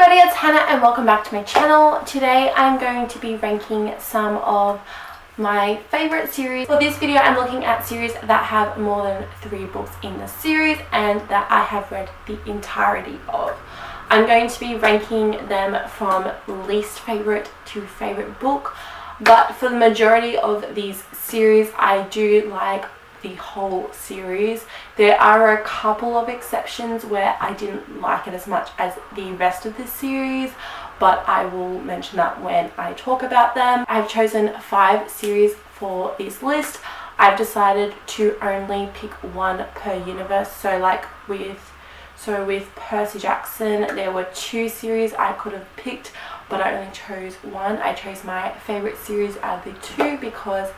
everybody, it's Hannah and welcome back to my channel. Today I'm going to be ranking some of my favourite series. For this video I'm looking at series that have more than 3 books in the series and that I have read the entirety of. I'm going to be ranking them from least favourite to favourite book, but for the majority of these series I do like the whole series. There are a couple of exceptions where I didn't like it as much as the rest of the series, but I will mention that when I talk about them. I've chosen 5 series for this list. I've decided to only pick one per universe, so with Percy Jackson there were 2 series I could have picked, but I only chose one. I chose my favourite series out of the 2 because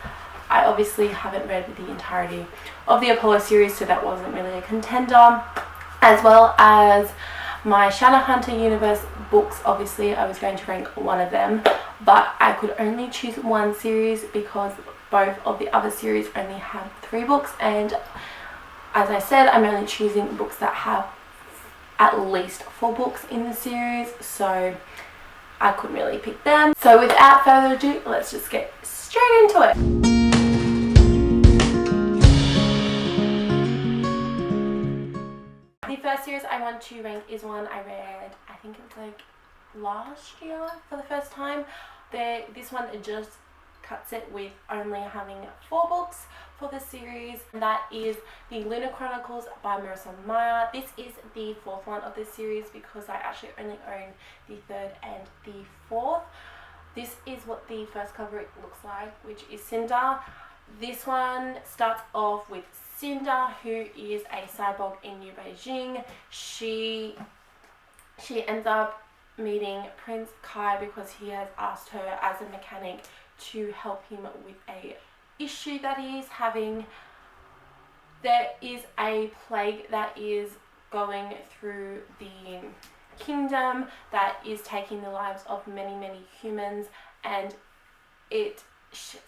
I obviously haven't read the entirety of the Apollo series, so that wasn't really a contender. As well as my Shadowhunter universe books, obviously I was going to rank one of them, but I could only choose one series because both of the other series only have 3 books, and as I said, I'm only choosing books that have at least 4 books in the series, so I couldn't really pick them. So without further ado, let's just get straight into it. The first series I want to rank is one I read, I think it was like last year for the first time. This one just cuts it with only having 4 books for the series, and that is the Lunar Chronicles by Marissa. This is the 4th one of this series because I actually only own the 3rd and the 4th. This is what the first cover looks like, which is Cinder. This one starts off with Cinder, who is a cyborg in New Beijing. She ends up meeting Prince Kai because he has asked her as a mechanic to help him with a issue that he is having. There is a plague that is going through the kingdom that is taking the lives of many humans, and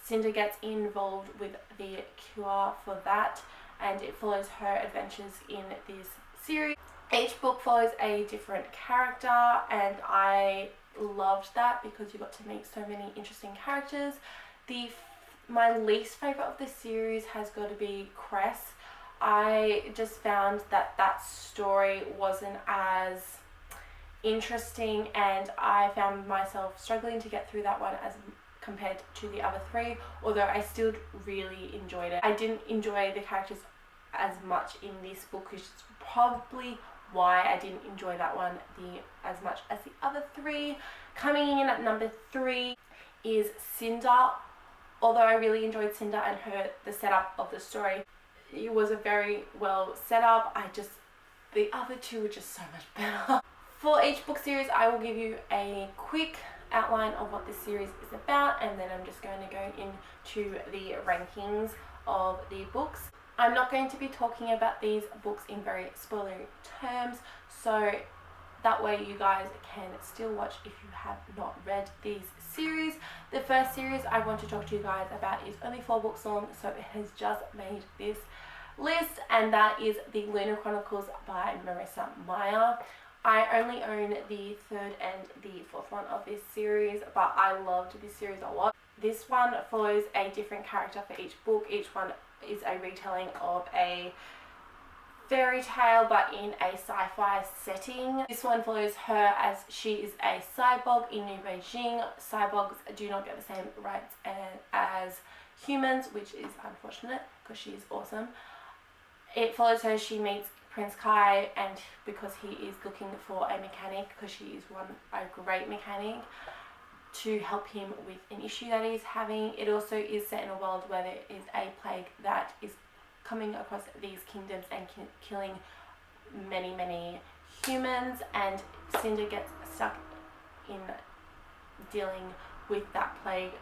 Cinder gets involved with the cure for that, and it follows her adventures in this series. Each book follows a different character, and I loved that because you got to meet so many interesting characters. My least favourite of the series has got to be Cress. I just found that story wasn't as interesting, and I found myself struggling to get through that one as compared to the other 3, although I still really enjoyed it. I didn't enjoy the characters as much in this book, which is probably why I didn't enjoy that one as much as the other 3. Coming in at number 3 is Cinder. Although I really enjoyed Cinder and the setup of the story, it was a very well set up. The other 2 were just so much better. For each book series I will give you a quick outline of what this series is about, and then I'm just going to go into the rankings of the books. I'm not going to be talking about these books in very spoilery terms, so that way you guys can still watch if you have not read these series. The first series I want to talk to you guys about is only 4 books long, so it has just made this list, and that is the Lunar Chronicles by Marissa. I only own the 3rd and the 4th one of this series, but I loved this series a lot. This one follows a different character for each book. Each one is a retelling of a fairy tale but in a sci-fi setting. This one follows her as she is a cyborg in New Beijing. Cyborgs do not get the same rights as humans, which is unfortunate because she is awesome. It follows her, she meets Prince Kai, and because he is looking for a mechanic, because she is a great mechanic, to help him with an issue that he's having. It also is set in a world where there is a plague that is coming across these kingdoms and killing many humans, and Cinder gets stuck in dealing with that plague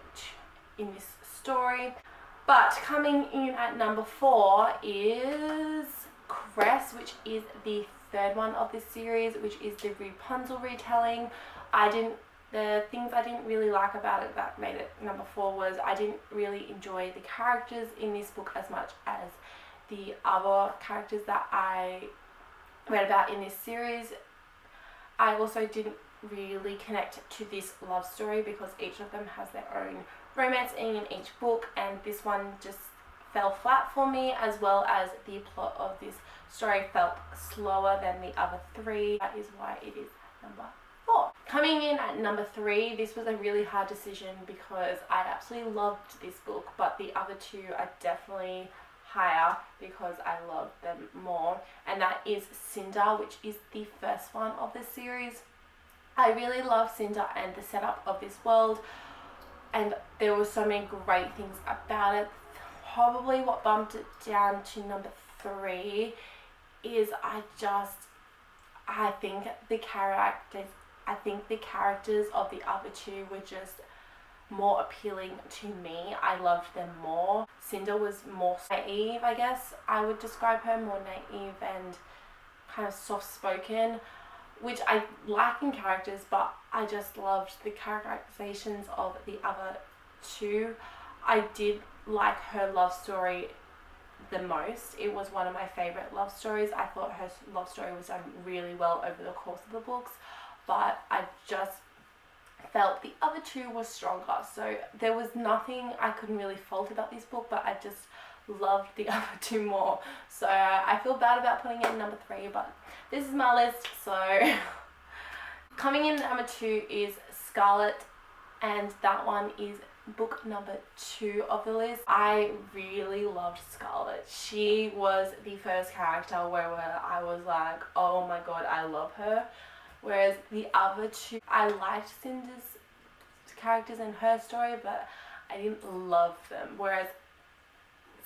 in this story. But coming in at number 4 is Cress, which is the 3rd one of this series, which is the Rapunzel retelling. The things I didn't really like about it that made it number 4 was I didn't really enjoy the characters in this book as much as the other characters that I read about in this series. I also didn't really connect to this love story because each of them has their own romance in each book, and this one just fell flat for me, as well as the plot of this story felt slower than the other three. That is why it is number 4. Coming in at number 3, this was a really hard decision because I absolutely loved this book, but the other two are definitely higher because I love them more, and that is Cinder, which is the first one of the series. I really love Cinder and the setup of this world, and there were so many great things about it. Probably what bumped it down to number 3 is I think the characters of the other two were just more appealing to me. I loved them more. Cinder was more naive, I guess I would describe her, more naive and kind of soft-spoken, which I like in characters, but I just loved the characterizations of the other two. I did like her love story the most. It was one of my favorite love stories. I thought her love story was done really well over the course of the books, but I just felt the other two were stronger. So there was nothing I couldn't really fault about this book, but I just loved the other two more. So I feel bad about putting it in number 3, but this is my list. So coming in at number 2 is Scarlet, and that one is book number 2 of the list. I really loved Scarlet. She was the first character where I was like, oh my god, I love her. Whereas the other two, I liked Cinder's characters and her story, but I didn't love them. Whereas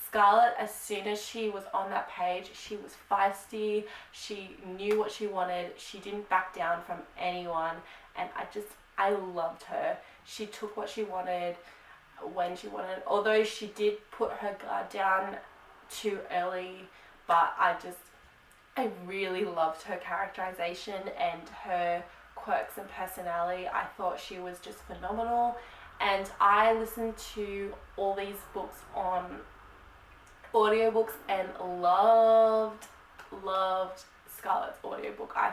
Scarlet, as soon as she was on that page, she was feisty, she knew what she wanted, she didn't back down from anyone, and I loved her. She took what she wanted when she wanted, although she did put her guard down too early, but I really loved her characterization and her quirks and personality. I thought she was just phenomenal, and I listened to all these books on audiobooks and loved Scarlet's audiobook. I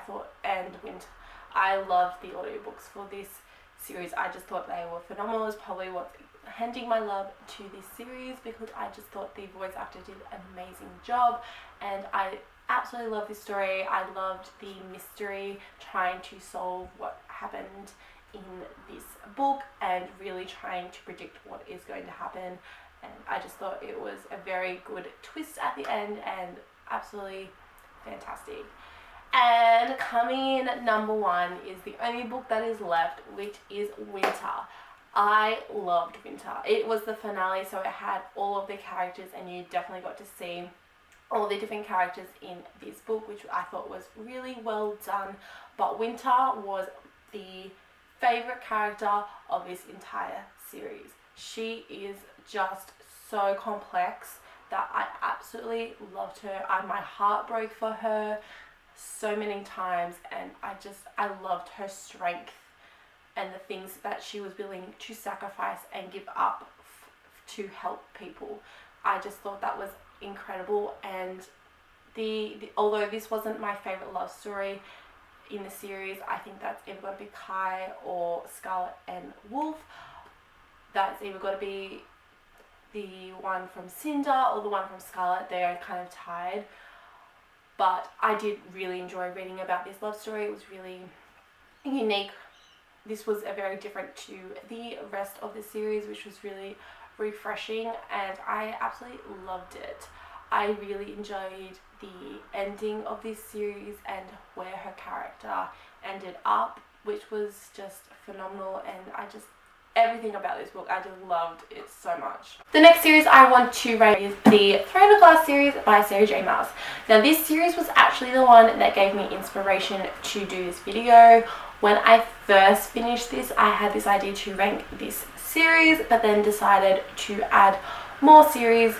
loved the audiobooks for this series. I just thought they were phenomenal. It's probably what's handing my love to this series, because I just thought the voice actor did an amazing job, and I absolutely love this story. I loved the mystery, trying to solve what happened in this book and really trying to predict what is going to happen, and I just thought it was a very good twist at the end and absolutely fantastic. And coming in at number 1 is the only book that is left, which is Winter. I loved Winter. It was the finale, so it had all of the characters, and you definitely got to see all the different characters in this book, which I thought was really well done. But Winter was the favorite character of this entire series. She is just so complex that I absolutely loved her. My heart broke for her so many times, and I loved her strength and the things that she was willing to sacrifice and give up to help people. I just thought that was incredible, and although this wasn't my favorite love story in the series, I think that's either going to be Kai or Scarlet and Wolf. That's either got to be the one from Cinder or the one from Scarlet. They are kind of tied, but I did really enjoy reading about this love story. It was really unique. This was very different to the rest of the series, which was really refreshing, and I absolutely loved it. I really enjoyed the ending of this series and where her character ended up, which was just phenomenal, and everything about this book, I just loved it so much. The next series I want to rate is the Throne of Glass series by Sarah J. Maas. Now this series was actually the one that gave me inspiration to do this video. When I first finished this, I had this idea to rank this series, but then decided to add more series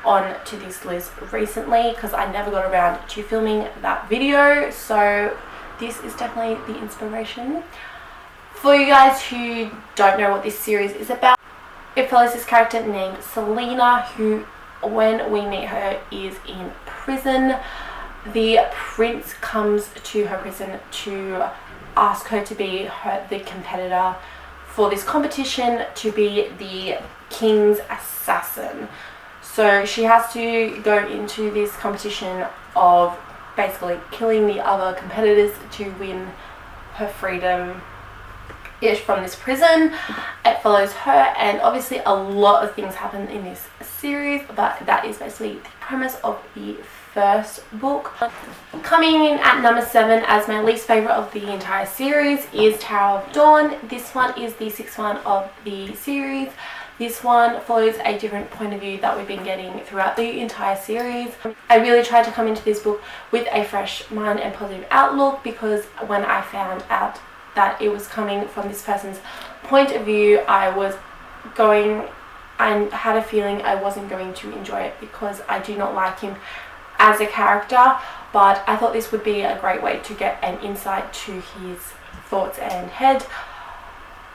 on to this list recently because I never got around to filming that video. So this is definitely the inspiration. For you guys who don't know what this series is about, it follows this character named Selena, who, when we meet her, is in prison. The prince comes to her prison to ask her to be the competitor for this competition, to be the king's assassin. So she has to go into this competition of basically killing the other competitors to win her freedom from this prison. It follows her, and obviously a lot of things happen in this series, but that is basically the premise of the first book. Coming in at number 7 as my least favorite of the entire series is Tower of Dawn. This one is the 6th one of the series. This one follows a different point of view that we've been getting throughout the entire series. I really tried to come into this book with a fresh mind and positive outlook, because when I found out that it was coming from this person's point of view, I had a feeling I wasn't going to enjoy it, because I do not like him as a character. But I thought this would be a great way to get an insight to his thoughts and head.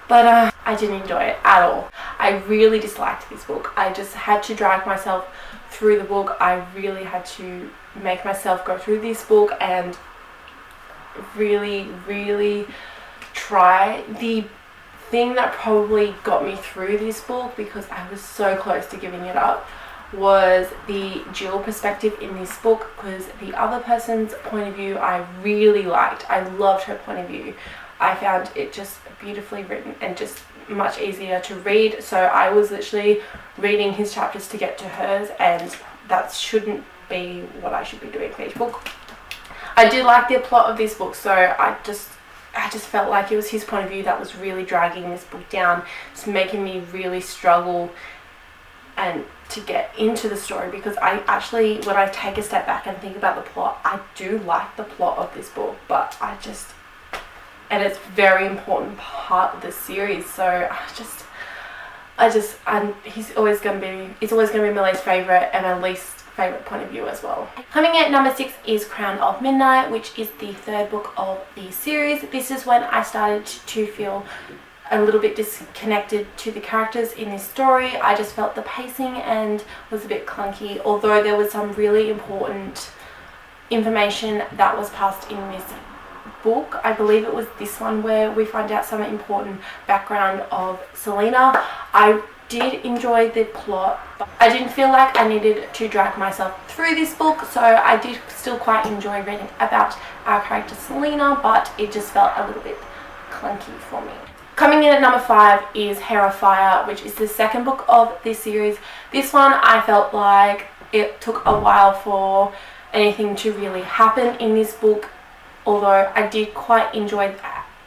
But I didn't enjoy it at all. I really disliked this book. I just had to drag myself through the book. I really had to make myself go through this book and really, really try. The thing that probably got me through this book, because I was so close to giving it up, was the dual perspective in this book, because the other person's point of view I really liked. I loved her point of view. I found it just beautifully written and just much easier to read. So I was literally reading his chapters to get to hers, and that shouldn't be what I should be doing for each book. I did like the plot of this book, so I just felt like it was his point of view that was really dragging this book down. It's making me really struggle and to get into the story, because I actually, when I take a step back and think about the plot, I do like the plot of this book, but and it's a very important part of the series. So he's always going to be my least favorite and my least favorite point of view as well. Coming in at number 6 is Crown of Midnight, which is the 3rd book of the series. This is when I started to feel a little bit disconnected to the characters in this story. I just felt the pacing and was a bit clunky, although there was some really important information that was passed in this book. I believe it was this one where we find out some important background of Selena. I did enjoy the plot, but I didn't feel like I needed to drag myself through this book, so I did still quite enjoy reading about our character Selena, but it just felt a little bit clunky for me. Coming in at number 5 is Hair of Fire, which is the 2nd book of this series. This one I felt like it took a while for anything to really happen in this book, although I did quite enjoy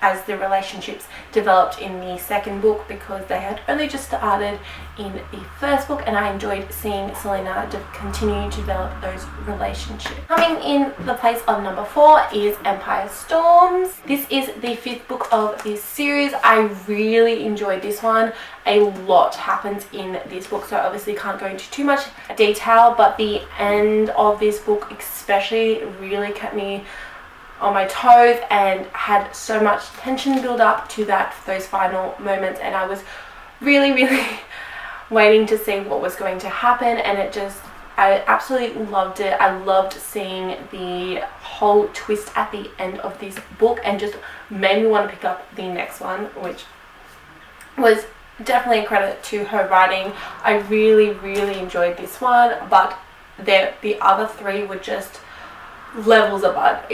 as the relationships developed in the 2nd book, because they had only just started in the 1st book, and I enjoyed seeing Selena continue to develop those relationships. Coming in the place of number 4 is Empire Storms. This is the 5th book of this series. I really enjoyed this one. A lot happens in this book, so I obviously can't go into too much detail, but the end of this book especially really kept me on my toes and had so much tension build up to those final moments, and I was really, really waiting to see what was going to happen, and I absolutely loved it. I loved seeing the whole twist at the end of this book, and just made me want to pick up the next one, which was definitely a credit to her writing. I really, really enjoyed this one, but the other 3 were just levels above.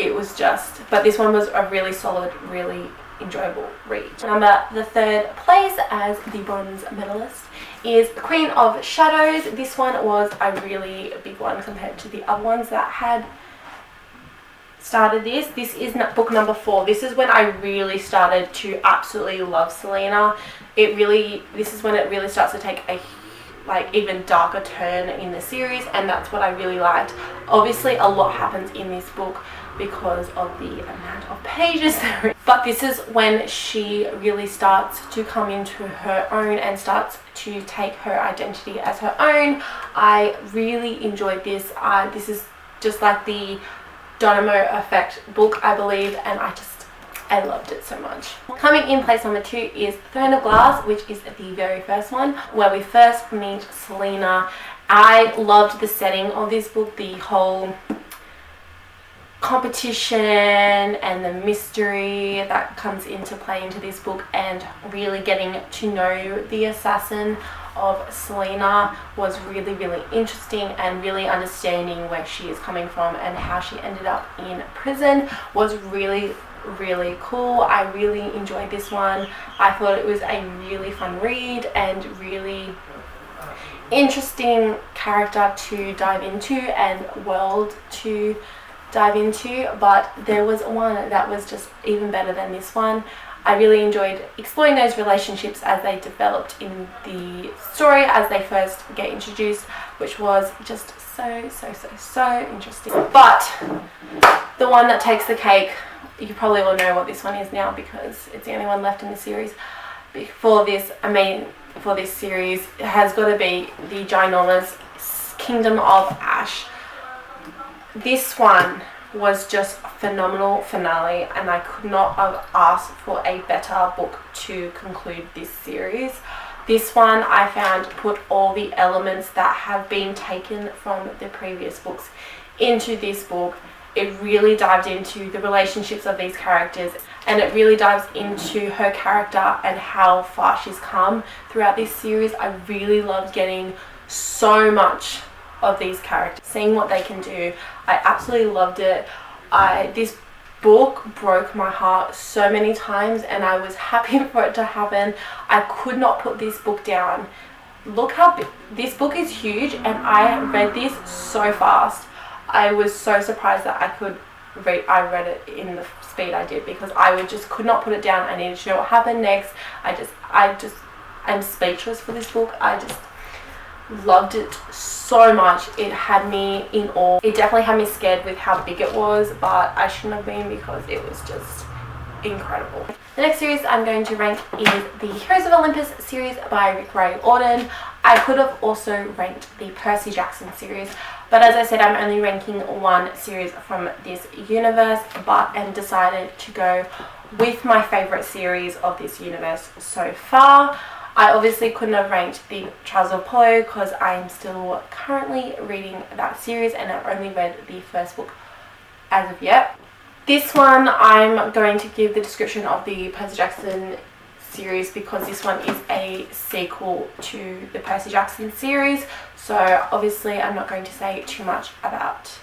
But this one was a really solid, really enjoyable read. The 3rd place as the bronze medalist is Queen of Shadows. This one was a really big one compared to the other ones that had started this. This is book number 4. This is when I really started to absolutely love Selena. This is when it really starts to take a even darker turn in the series, and that's what I really liked. Obviously a lot happens in this book because of the amount of pages there is, but this is when she really starts to come into her own and starts to take her identity as her own. I really enjoyed this. This is just like the Dynamo Effect book, I believe, and I loved it so much. Coming in place number 2 is Throne of Glass, which is the very first one, where we first meet Selena. I loved the setting of this book, the whole competition and the mystery that comes into play into this book, and really getting to know the assassin of Selena was really, really interesting, and really understanding where she is coming from and how she ended up in prison was really, really cool. I really enjoyed this one. I thought it was a really fun read and really interesting character to dive into and world to dive into, but there was one that was just even better than this one. I really enjoyed exploring those relationships as they developed in the story as they first get introduced, which was just so interesting. But the one that takes the cake, you probably all know what this one is now because it's the only one left in the series. For this series, it has got to be the ginormous Kingdom of Ash. This one was just a phenomenal finale, and I could not have asked for a better book to conclude this series. This one I found put all the elements that have been taken from the previous books into this book. It really dived into the relationships of these characters, and it really dives into her character and how far she's come throughout this series. I really loved getting so much of these characters, seeing what they can do. I absolutely loved it. This book broke my heart so many times, and I was happy for it to happen. I could not put this book down. Look how big this book is, huge, and I read this so fast. I was so surprised that I read it in the speed I did, because I just could not put it down. I needed to know what happened next. I'm speechless for this book. I just loved it so much. It had me in awe. It definitely had me scared with how big it was, but I shouldn't have been because it was just incredible. The next series I'm going to rank is the Heroes of Olympus series by Riordan. I could have also ranked the Percy Jackson series, but as I said, I'm only ranking one series from this universe, and decided to go with my favorite series of this universe so far. I obviously couldn't have ranked the Trials of Apollo because I'm still currently reading that series, and I've only read the first book as of yet. This one I'm going to give the description of the Percy Jackson series because this one is a sequel to the Percy Jackson series, so obviously I'm not going to say too much about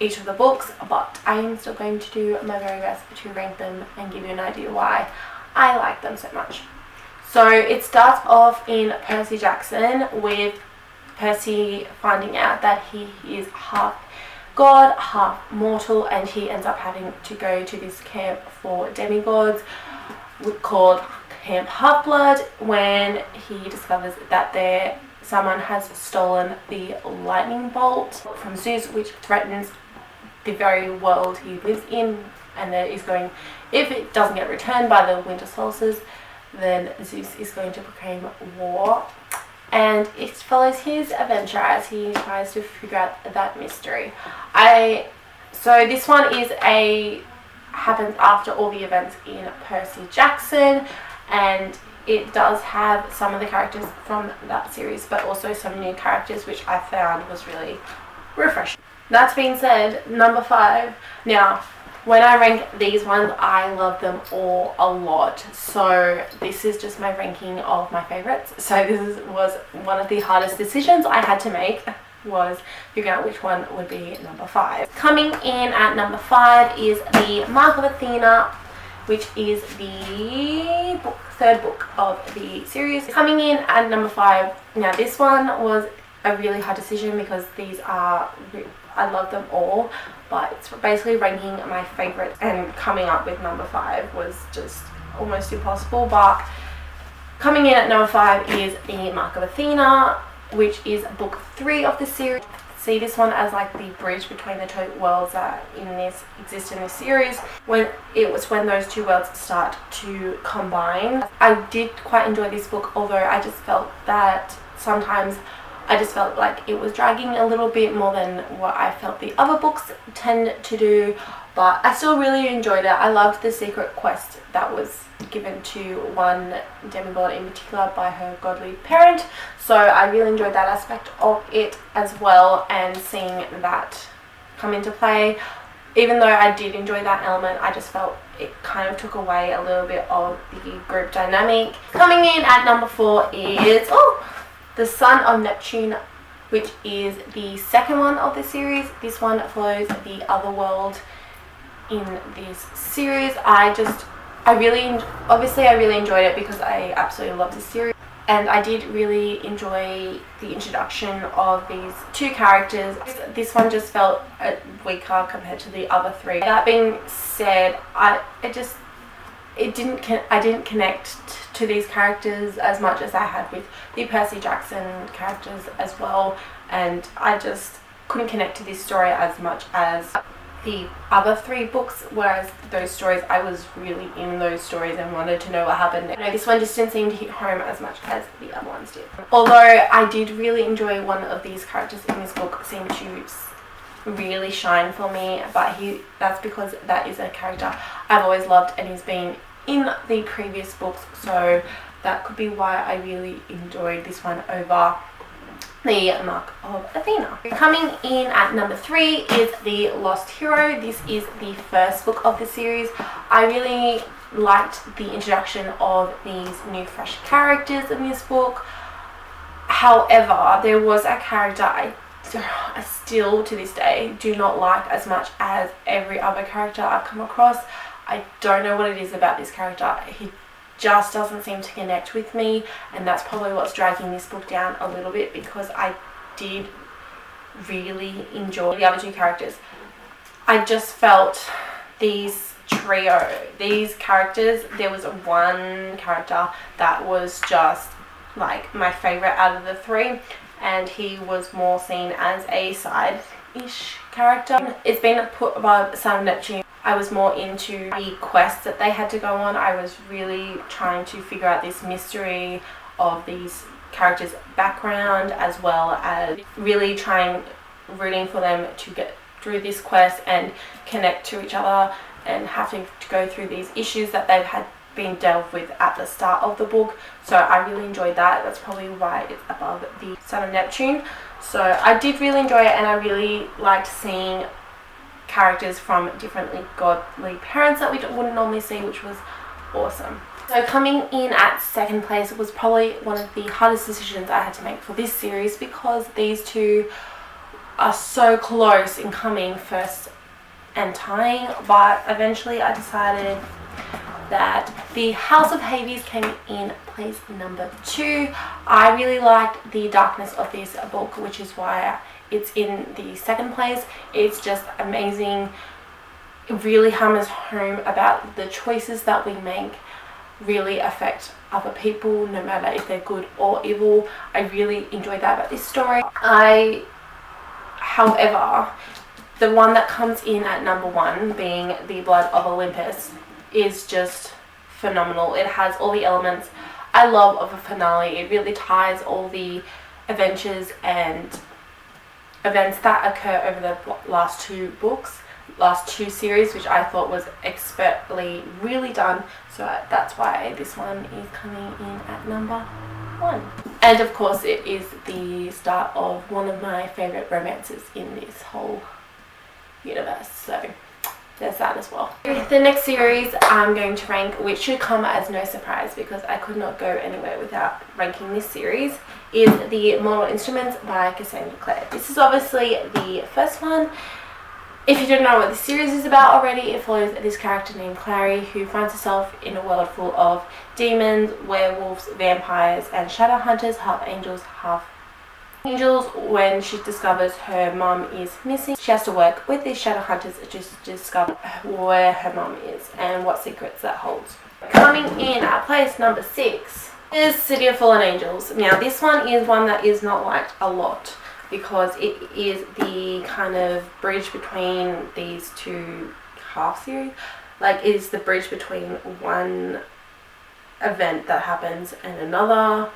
each of the books, but I am still going to do my very best to rank them and give you an idea why I like them so much. So it starts off in Percy Jackson with Percy finding out that he is half god, half mortal, and he ends up having to go to this camp for demigods called Camp Half-Blood, when he discovers that someone has stolen the lightning bolt from Zeus, which threatens the very world he lives in, and if it doesn't get returned by the winter solstice, then Zeus is going to proclaim war, and it follows his adventure as he tries to figure out that mystery. So this one happens after all the events in Percy Jackson, and it does have some of the characters from that series, but also some new characters, which I found was really refreshing. That being said, number 5. Now, when I rank these ones, I love them all a lot. So this is just my ranking of my favorites. So this was one of the hardest decisions I had to make, was figuring out which one would be number 5. Coming in at number 5 is the Mark of Athena, which is the third book of the series. Coming in at number 5, now this one was a really hard decision because I love them all, but it's basically ranking my favorites, and coming up with number 5 was just almost impossible. But coming in at number 5 is the Mark of Athena, which is book 3 of the series. See this one as like the bridge between the two worlds that exist in this series. When those two worlds start to combine. I did quite enjoy this book, although I just felt that sometimes like it was dragging a little bit more than what I felt the other books tend to do, but I still really enjoyed it. I loved the secret quest that was given to one demigod in particular by her godly parent, so I really enjoyed that aspect of it as well, and seeing that come into play. even though I did enjoy that element, I just felt it kind of took away a little bit of the group dynamic. Coming in at number 4 is The Son of Neptune, which is the second one of the series. This one follows the other world in this series. I really enjoyed it because I absolutely love this series, and I did really enjoy the introduction of these two characters. This one just felt weaker compared to the other 3. That being said, I didn't connect to these characters as much as I had with the Percy Jackson characters as well, and I just couldn't connect to this story as much as the other 3 books, whereas those stories, I was really in those stories and wanted to know what happened. This one just didn't seem to hit home as much as the other ones did. Although I did really enjoy one of these characters in this book, seemed to really shine for me, but that's because that is a character I've always loved and he's been in the previous books, so that could be why I really enjoyed this one over the Mark of Athena. Coming in at number 3 is The Lost Hero. This is the first book of the series. I really liked the introduction of these new fresh characters in this book. However, there was a character I still to this day do not like as much as every other character I've come across. I don't know what it is about this character. He just doesn't seem to connect with me, and that's probably what's dragging this book down a little bit, because I did really enjoy the other 2 characters. I just felt these characters, there was one character that was just like my favorite out of the 3, and he was more seen as a side-ish character. It's been put above Son of Neptune. I was more into the quests that they had to go on. I was really trying to figure out this mystery of these characters' background, as well as really rooting for them to get through this quest and connect to each other, and having to go through these issues that they've had been dealt with at the start of the book. So I really enjoyed that. That's probably why it's above the Son of Neptune. So I did really enjoy it, and I really liked seeing characters from differently godly parents that we wouldn't normally see, which was awesome. So coming in at second place was probably one of the hardest decisions I had to make for this series, because these 2 are so close in coming first and tying, but eventually I decided that The House of Hades came in place number 2. I really liked the darkness of this book, which is why it's in the second place. It's just amazing. It really hammers home about the choices that we make really affect other people, no matter if they're good or evil. I really enjoyed that about this story. However, the one that comes in at number 1, being The Blood of Olympus, is just phenomenal. It has all the elements I love of a finale. It really ties all the adventures and events that occur over the last 2 series, which I thought was expertly really done. So that's why this one is coming in at number 1. And of course, it is the start of one of my favorite romances in this whole universe. So there's that as well. The next series I'm going to rank, which should come as no surprise because I could not go anywhere without ranking this series, is The Mortal Instruments by Cassandra Clare. This is obviously the first one. If you don't know what this series is about already, it follows this character named Clare who finds herself in a world full of demons, werewolves, vampires, and shadow hunters, half angels, half angels. When she discovers her mum is missing, she has to work with these shadow hunters to discover where her mum is and what secrets that holds. Coming in at place number 6 is City of Fallen Angels. Now this one is one that is not liked a lot because it is the kind of bridge between these 2 half series. Like, it is the bridge between one event that happens and another.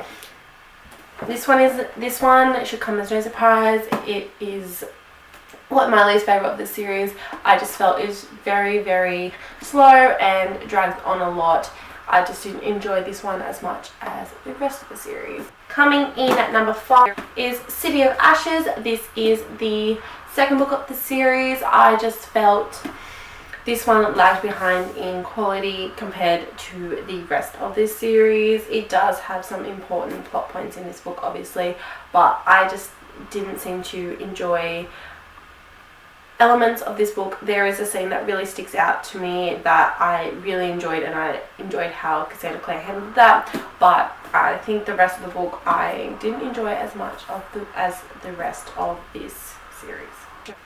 This one should come as no surprise. It is my least favorite of the series. I just felt it was very, very slow and dragged on a lot. I just didn't enjoy this one as much as the rest of the series. Coming in at number 5 is City of Ashes. This is the second book of the series. I just felt this one lagged behind in quality compared to the rest of this series. It does have some important plot points in this book, obviously, but I just didn't seem to enjoy elements of this book. There is a scene that really sticks out to me that I really enjoyed, and I enjoyed how Cassandra Clare handled that, but I think the rest of the book I didn't enjoy as much as the rest of this series.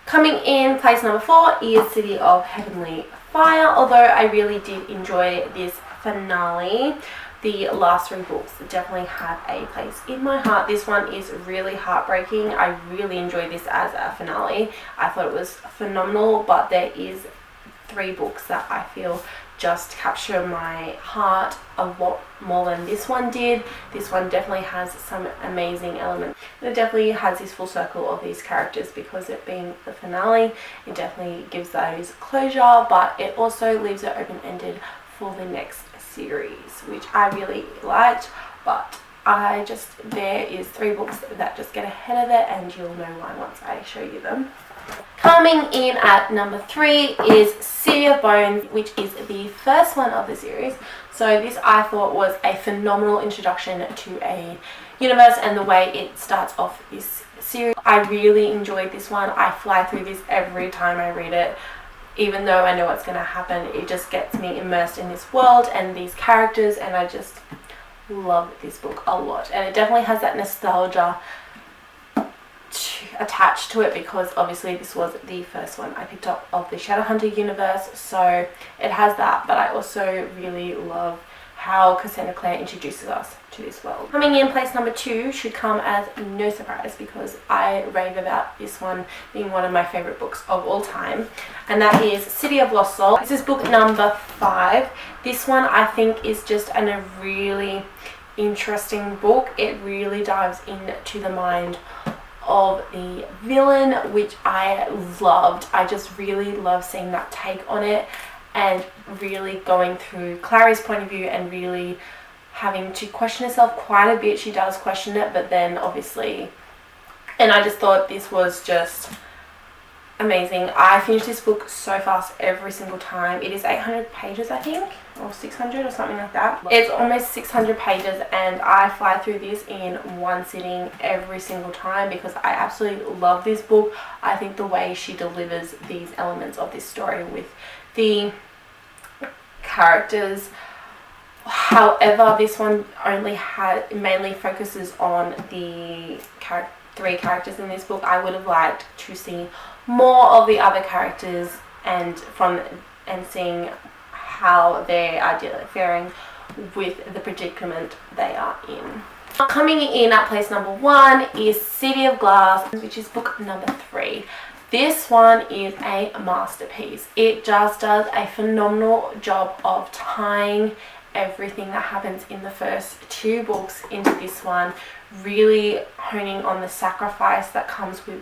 Coming in place number 4 is City of Heavenly Fire. Although I really did enjoy this finale, the last 3 books definitely had a place in my heart. This one is really heartbreaking. I really enjoyed this as a finale. I thought it was phenomenal, but there is 3 books that I feel just capture my heart a lot more than this one did. This one definitely has some amazing elements. It definitely has this full circle of these characters because it being the finale, it definitely gives those closure, but it also leaves it open-ended for the next series, which I really liked. But there is 3 books that just get ahead of it, and you'll know why once I show you them. Coming in at number 3 is City of Bones, which is the first one of the series. So this I thought was a phenomenal introduction to a universe, and the way it starts off this series. I really enjoyed this one. I fly through this every time I read it. Even though I know what's going to happen, it just gets me immersed in this world and these characters, and I just love this book a lot. And it definitely has that nostalgia attached to it because obviously this was the first one I picked up of the Shadowhunter universe, so it has that. But I also really love how Cassandra Clare introduces us to this world. Coming in place number 2 should come as no surprise because I rave about this one being one of my favorite books of all time, and that is City of Lost Souls. This is book number 5. This one I think is just a really interesting book. It really dives into the mind of the villain, which I loved. I just really love seeing that take on it, and really going through Clary's point of view and really having to question herself quite a bit. She does question it, but then obviously, and I just thought this was just amazing. I finished this book so fast every single time. It is 800 pages, I think, or 600 or something like that. It's almost 600 pages, and I fly through this in one sitting every single time because I absolutely love this book. I think the way she delivers these elements of this story with the characters. However, this one mainly focuses on the 3 characters in this book. I would have liked to see more of the other characters and seeing how they are faring with the predicament they are in. Coming in at place number 1 is City of Glass, which is book number 3. This one is a masterpiece. It just does a phenomenal job of tying everything that happens in the first 2 books into this one, really honing on the sacrifice that comes with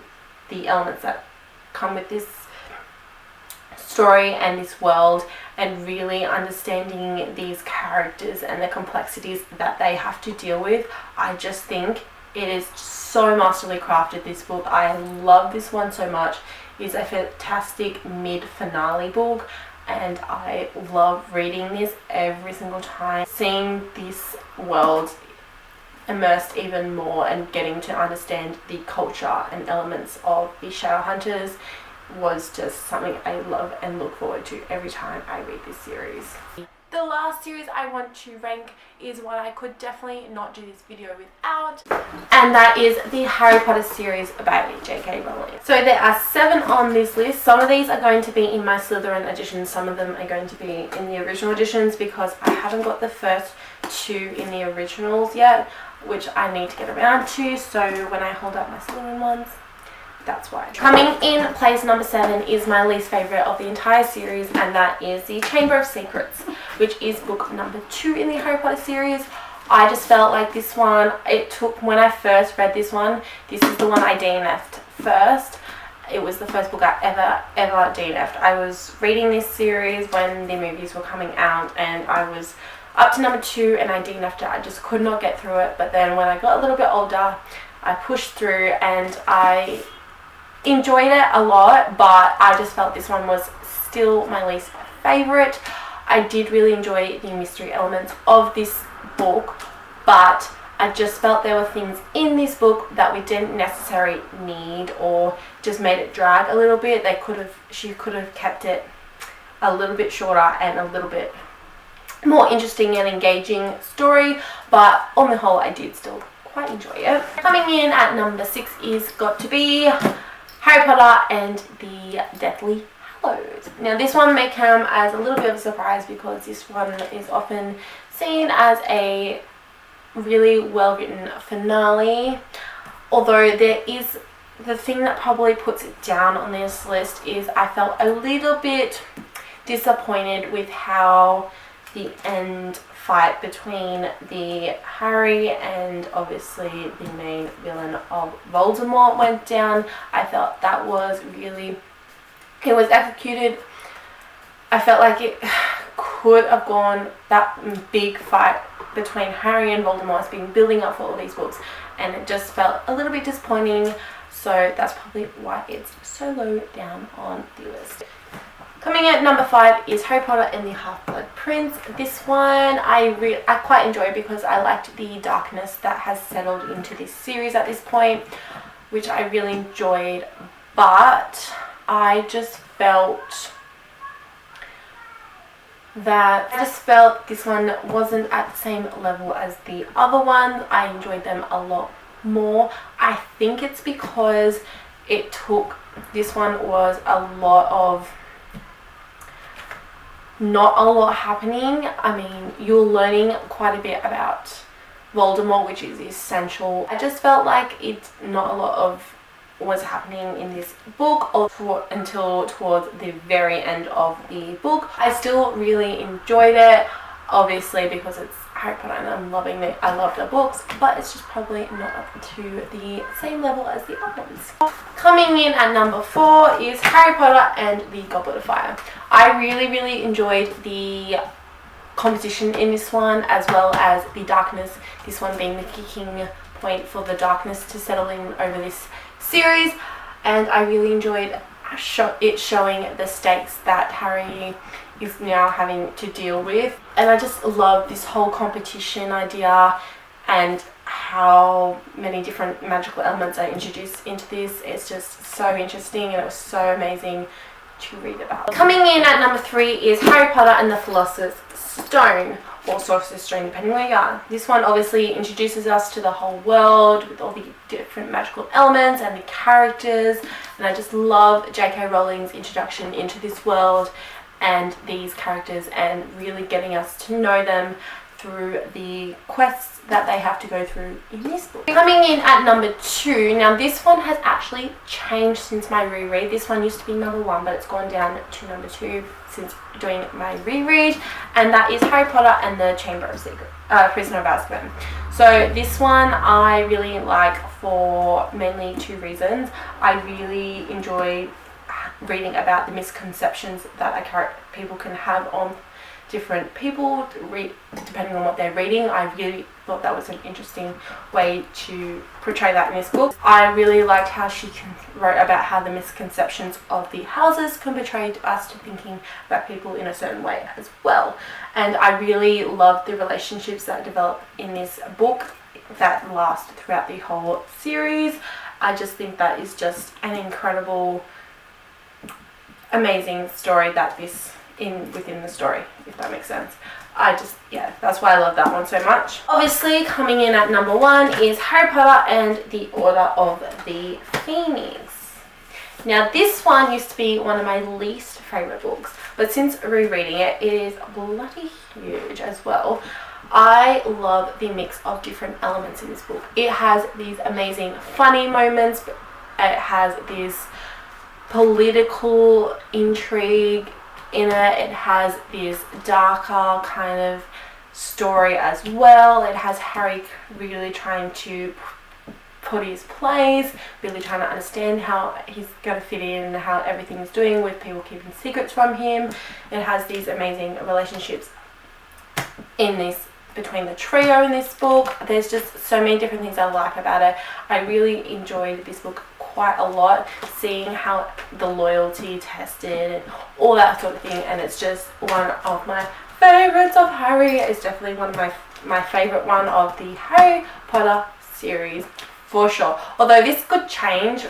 the elements that come with this story and this world, and really understanding these characters and the complexities that they have to deal with. I just think it is so masterfully crafted, this book. I love this one so much. It's a fantastic mid-finale book, and I love reading this every single time. Seeing this world immersed even more and getting to understand the culture and elements of the Shadowhunters was just something I love and look forward to every time I read this series. The last series I want to rank is one I could definitely not do this video without, and that is the Harry Potter series by J.K. Rowling. So there are 7 on this list. Some of these are going to be in my Slytherin edition, some of them are going to be in the original editions because I haven't got the first 2 in the originals yet, which I need to get around to, so when I hold up my Slytherin ones, that's why. Coming in place number 7 is my least favourite of the entire series, and that is the Chamber of Secrets, which is book number 2 in the Harry Potter series. I just felt like this one, when I first read this one, this is the one I DNF'd first. It was the first book I ever DNF'd. I was reading this series when the movies were coming out, and I was up to number 2 and I DNF'd it. I just could not get through it. But then when I got a little bit older, I pushed through and I enjoyed it a lot, but I just felt this one was still my least favourite. I did really enjoy the mystery elements of this book, but I just felt there were things in this book that we didn't necessarily need, or just made it drag a little bit. She could have kept it a little bit shorter and a little bit more interesting and engaging story, but on the whole I did still quite enjoy it. Coming in at number 6 is got to be Harry Potter and the Deathly Hallows. Now this one may come as a little bit of a surprise because this one is often seen as a really well written finale, although there is the thing that probably puts it down on this list is I felt a little bit disappointed with how the end fight between the Harry and obviously the main villain of Voldemort went down. I felt that was really, it was executed. I felt like it could have gone, that big fight between Harry and Voldemort has been building up for all these books, and it just felt a little bit disappointing, so that's probably why it's so low down on the list. Coming at number 5 is Harry Potter and the Half-Blood Prince. This one I quite enjoy because I liked the darkness that has settled into this series at this point, which I really enjoyed, but I just felt this one wasn't at the same level as the other ones. I enjoyed them a lot more. I think it's because this one was not a lot happening. I mean, you're learning quite a bit about Voldemort, which is essential. I just felt like not a lot of was happening in this book until towards the very end of the book. I still really enjoyed it, obviously because it's Harry Potter and I'm loving it. I love the books, but it's just probably not up to the same level as the other ones. Coming in at number 4 is Harry Potter and the Goblet of Fire. I really enjoyed the composition in this one, as well as the darkness, this one being the kicking point for the darkness to settle in over this series, and I really enjoyed it showing the stakes that Harry is now having to deal with. And I just love this whole competition idea and how many different magical elements are introduced into this. It's just so interesting and it was so amazing to read about. Coming in at number 3 is Harry Potter and the Philosopher's Stone, or Sorcerer's Stone, depending where you are. This one obviously introduces us to the whole world with all the different magical elements and the characters, and I just love J.K. Rowling's introduction into this world and these characters, and really getting us to know them through the quests that they have to go through in this book. Coming in at number 2, now this one has actually changed since my reread. This one used to be number 1, but it's gone down to number 2 since doing my reread, and that is Harry Potter and the Chamber of Secrets, Prisoner of Azkaban. So this one I really like for mainly 2 reasons. I really enjoy reading about the misconceptions that people can have on different people depending on what they're reading. I really thought that was an interesting way to portray that in this book. I really liked how she wrote about how the misconceptions of the houses can portray us to thinking about people in a certain way as well. And I really loved the relationships that develop in this book that last throughout the whole series. I just think that is just an incredible, amazing story that within the story, if that makes sense. That's why I love that one so much. Obviously, coming in at number 1 is Harry Potter and the Order of the Phoenix. Now this one used to be one of my least favourite books, but since rereading it, it is bloody huge as well. I love the mix of different elements in this book. It has these amazing funny moments, but it has this political intrigue in it. It has this darker kind of story as well. It has Harry really trying to put his place, really trying to understand how he's going to fit in and how everything's doing with people keeping secrets from him. It has these amazing relationships in this, between the trio in this book. There's just so many different things I like about it. I really enjoyed this book quite a lot, seeing how the loyalty tested and all that sort of thing, and it's just one of my favorites of Harry. It's definitely one of my favorite one of the Harry Potter series for sure, although this could change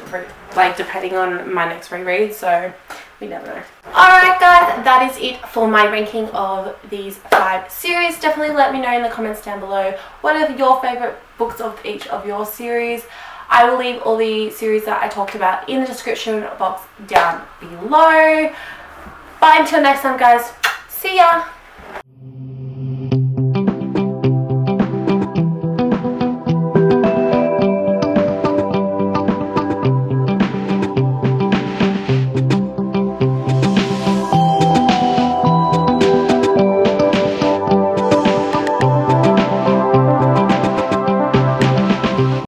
like depending on my next reread, so we never know. Alright guys, that is it for my ranking of these 5 series. Definitely let me know in the comments down below what are your favorite books of each of your series. I will leave all the series that I talked about in the description box down below. But until next time guys, see ya!